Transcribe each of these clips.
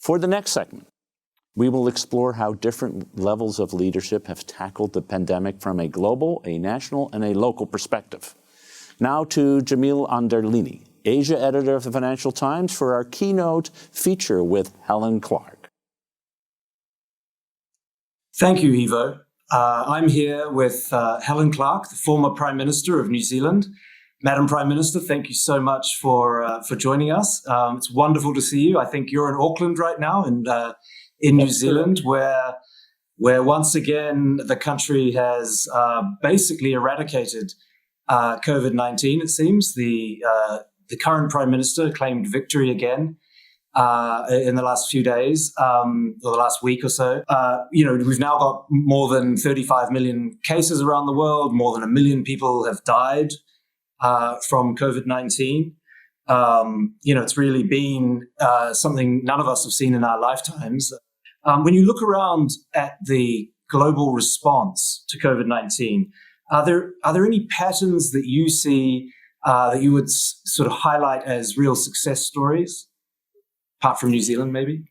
For the next segment, we will explore how different levels of leadership have tackled the pandemic from a global, a national, and a local perspective. Now to Jamil Anderlini, Asia editor of the Financial Times, for our keynote feature with Helen Clark. Thank you, Ivo. I'm here with Helen Clark, the former Prime Minister of New Zealand. Madam Prime Minister, thank you so much for joining us. It's wonderful to see you. I think you're in Auckland right now, and in New Zealand, where once again the country has basically eradicated COVID-19. It seems the current Prime Minister claimed victory again in the last few days, or the last week or so. We've now got more than 35 million cases around the world. More than 1 million people have died from COVID-19. It's really been something none of us have seen in our lifetimes. When you look around at the global response to COVID-19, are there any patterns that you see that you would sort of highlight as real success stories, apart from New Zealand, maybe?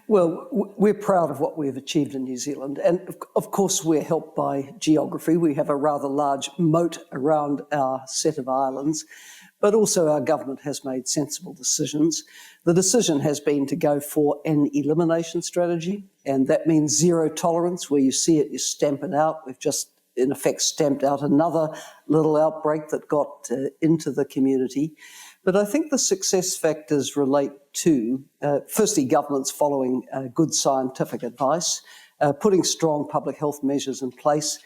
Well, we're proud of what we've achieved in New Zealand. And of course, we're helped by geography. We have a rather large moat around our set of islands, but also our government has made sensible decisions. The decision has been to go for an elimination strategy, and that means zero tolerance. Where you see it, you stamp it out. We've just, in effect, stamped out another little outbreak that got into the community. But I think the success factors relate to, firstly, governments following good scientific advice, putting strong public health measures in place,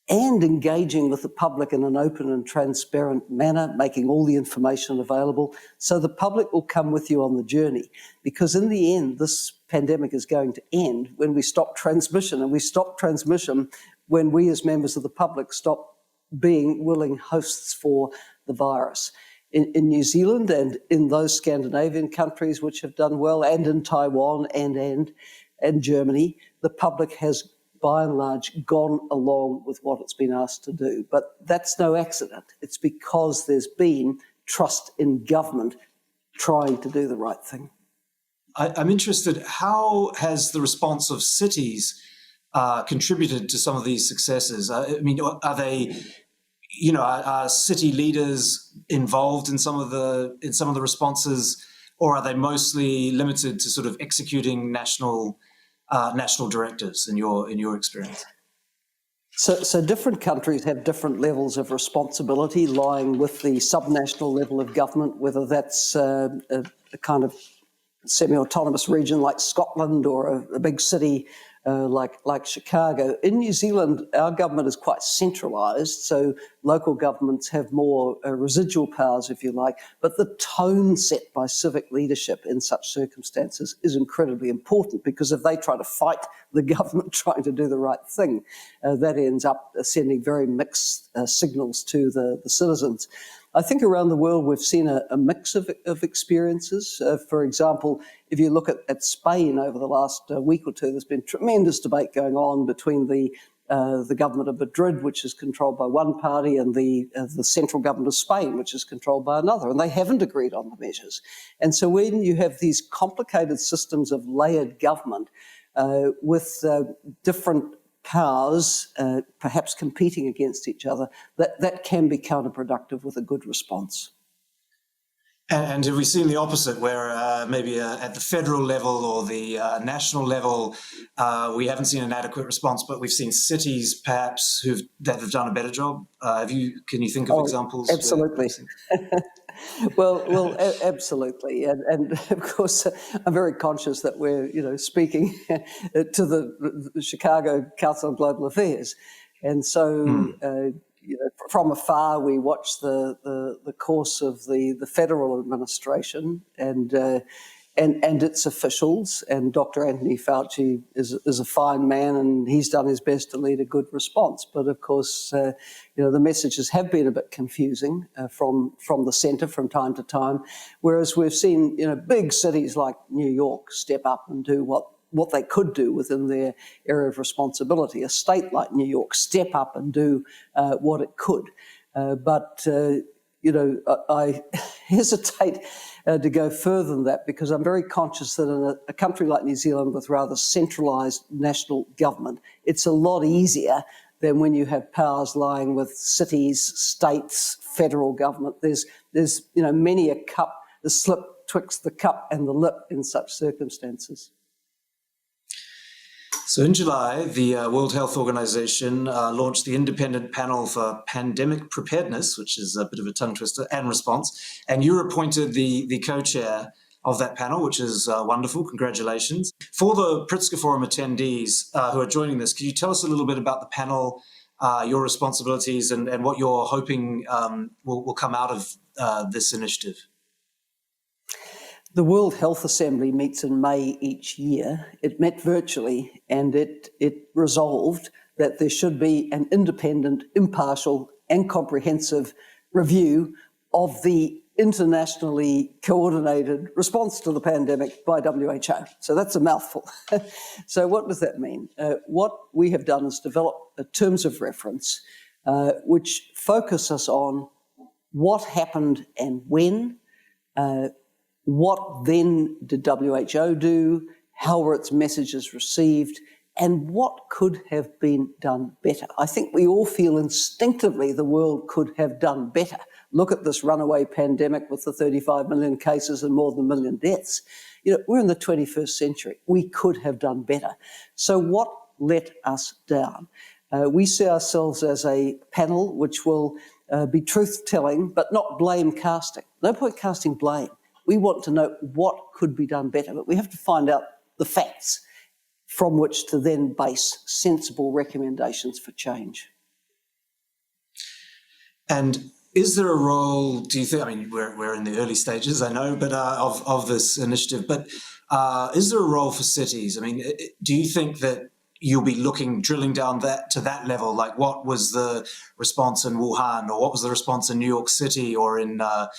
and engaging with the public in an open and transparent manner, making all the information available so the public will come with you on the journey. Because in the end, this pandemic is going to end when we stop transmission, and we stop transmission when we as members of the public stop being willing hosts for the virus. In New Zealand and in those Scandinavian countries which have done well, and in Taiwan and Germany, the public has by and large gone along with what it's been asked to do. But that's no accident. It's because there's been trust in government trying to do the right thing. I'm interested, how has the response of cities contributed to some of these successes? I mean, are they... are city leaders involved in some of the responses, or are they mostly limited to sort of executing national directives in your experience? So different countries have different levels of responsibility lying with the subnational level of government, whether that's a kind of semi-autonomous region like Scotland or a big city like Chicago. In New Zealand, our government is quite centralised, so local governments have more residual powers, if you like, but the tone set by civic leadership in such circumstances is incredibly important, because if they try to fight the government trying to do the right thing, that ends up sending very mixed signals to the citizens. I think around the world we've seen a mix of experiences. For example, if you look at Spain over the last week or two, there's been tremendous debate going on between the government of Madrid, which is controlled by one party, and the central government of Spain, which is controlled by another, and they haven't agreed on the measures. And so when you have these complicated systems of layered government with different powers perhaps competing against each other, that can be counterproductive with a good response. And have we seen the opposite, where maybe at the federal level or the national level, we haven't seen an adequate response, but we've seen cities perhaps that have done a better job? Can you think of examples? Absolutely. Well, absolutely, and of course, I'm very conscious that we're speaking to the Chicago Council on Global Affairs, and so from afar we watch the course of the federal administration and its officials. And Dr. Anthony Fauci is a fine man, and he's done his best to lead a good response. But of course, the messages have been a bit confusing from the centre from time to time. Whereas we've seen big cities like New York step up and do what they could do within their area of responsibility. A state like New York step up and do what it could. But I hesitate to go further than that, because I'm very conscious that in a country like New Zealand with rather centralised national government, it's a lot easier than when you have powers lying with cities, states, federal government. There's many a slip twixt the cup and the lip in such circumstances. So in July, the World Health Organization launched the Independent Panel for Pandemic Preparedness, which is a bit of a tongue twister, and Response. And you were appointed the co-chair of that panel, which is wonderful. Congratulations. For the Pritzker Forum attendees who are joining this, could you tell us a little bit about the panel, your responsibilities, and what you're hoping will come out of this initiative? The World Health Assembly meets in May each year. It met virtually, and it resolved that there should be an independent, impartial and comprehensive review of the internationally coordinated response to the pandemic by WHO. So that's a mouthful. So what does that mean? What we have done is develop terms of reference which focus us on what happened and when, what then did WHO do, how were its messages received, and what could have been done better. I think we all feel instinctively the world could have done better. Look at this runaway pandemic with the 35 million cases and more than 1 million deaths. We're in the 21st century. We could have done better. So what let us down? We see ourselves as a panel which will be truth-telling, but not blame-casting. No point casting blame. We want to know what could be done better, but we have to find out the facts from which to then base sensible recommendations for change. And is there a role, do you think, I mean, we're in the early stages, I know, but of this initiative, but is there a role for cities? I mean, do you think that you'll be drilling down to that level, like what was the response in Wuhan, or what was the response in New York City, or in Milan?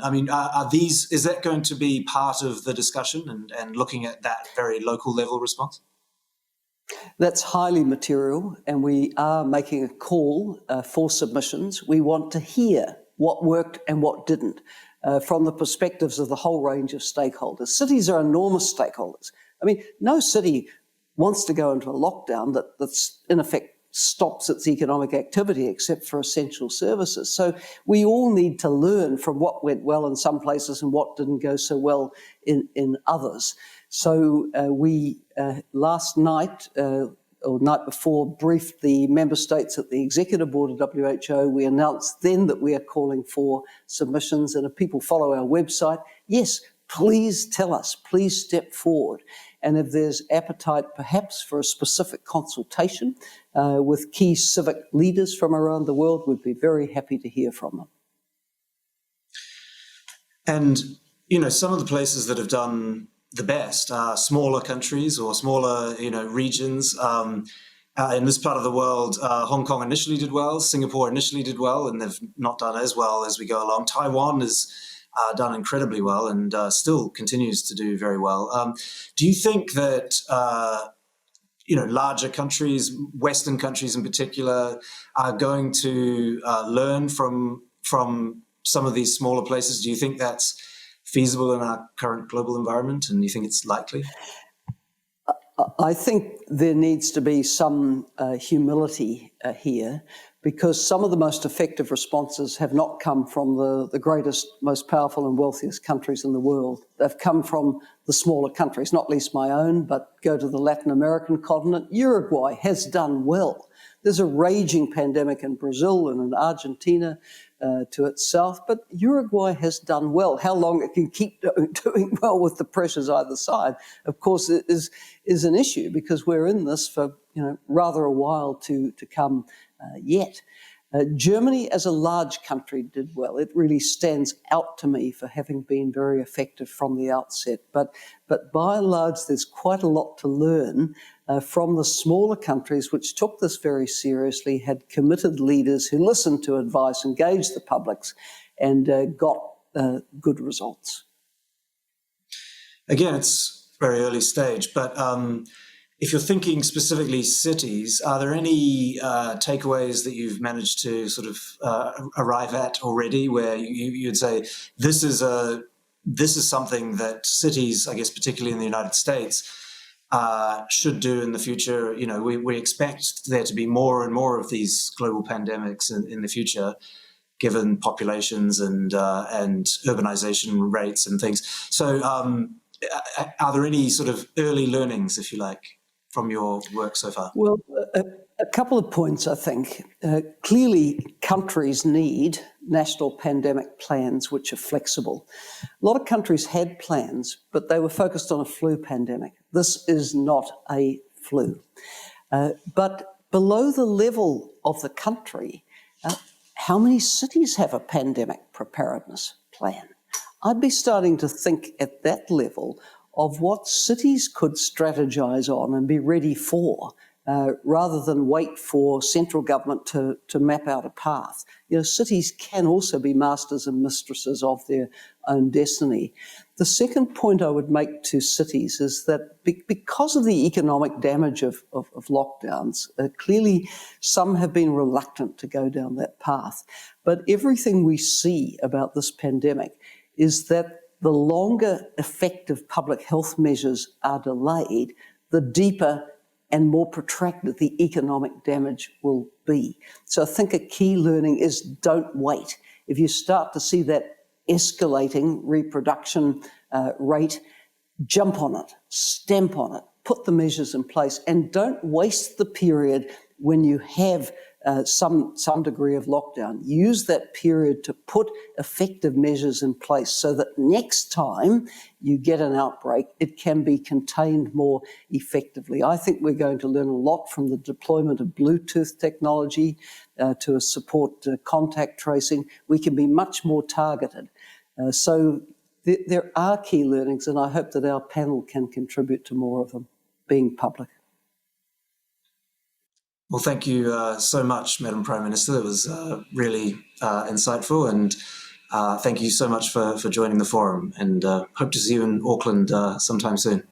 I mean, is that going to be part of the discussion and looking at that very local level response? That's highly material, and we are making a call for submissions. We want to hear what worked and what didn't from the perspectives of the whole range of stakeholders. Cities are enormous stakeholders. I mean, no city wants to go into a lockdown that's in effect stops its economic activity except for essential services. So we all need to learn from what went well in some places and what didn't go so well in others. So we last night or night before briefed the member states at the executive board of WHO. We announced then that we are calling for submissions, and if people follow our website, yes, please tell us, please step forward. And if there's appetite perhaps for a specific consultation with key civic leaders from around the world, we'd be very happy to hear from them. And, some of the places that have done the best are smaller countries or smaller, regions. In this part of the world, Hong Kong initially did well, Singapore initially did well, and they've not done as well as we go along. Taiwan has done incredibly well and still continues to do very well. Do you think that, larger countries, Western countries in particular, are going to learn from some of these smaller places? Do you think that's feasible in our current global environment, and do you think it's likely? I think there needs to be some humility here, because some of the most effective responses have not come from the greatest, most powerful and wealthiest countries in the world. They've come from the smaller countries, not least my own, but go to the Latin American continent. Uruguay has done well. There's a raging pandemic in Brazil and in Argentina to its south, but Uruguay has done well. How long it can keep doing well with the pressures either side, of course, is an issue, because we're in this for rather a while to come yet. Germany, as a large country, did well. It really stands out to me for having been very effective from the outset. But by and large, there's quite a lot to learn from the smaller countries which took this very seriously, had committed leaders who listened to advice, engaged the publics, and got good results. Again, it's very early stage, but if you're thinking specifically cities, are there any takeaways that you've managed to sort of arrive at already, where you'd say this is something that cities, I guess, particularly in the United States, should do in the future? You know, we expect there to be more and more of these global pandemics in the future, given populations and urbanization rates and things. So are there any sort of early learnings, if you like, from your work so far? Well, a couple of points, I think. Clearly, countries need national pandemic plans which are flexible. A lot of countries had plans, but they were focused on a flu pandemic. This is not a flu. But below the level of the country, how many cities have a pandemic preparedness plan? I'd be starting to think at that level of what cities could strategize on and be ready for, rather than wait for central government to map out a path. You know, cities can also be masters and mistresses of their own destiny. The second point I would make to cities is that because of the economic damage of lockdowns, clearly some have been reluctant to go down that path. But everything we see about this pandemic is that the longer effective public health measures are delayed, the deeper and more protracted the economic damage will be. So I think a key learning is don't wait. If you start to see that escalating reproduction rate, jump on it, stamp on it, put the measures in place, and don't waste the period when you have some degree of lockdown. Use that period to put effective measures in place so that next time you get an outbreak, it can be contained more effectively. I think we're going to learn a lot from the deployment of Bluetooth technology to support contact tracing. We can be much more targeted. So there are key learnings, and I hope that our panel can contribute to more of them being public. Well, thank you so much, Madam Prime Minister. It was really insightful, and thank you so much for joining the forum, and hope to see you in Auckland sometime soon.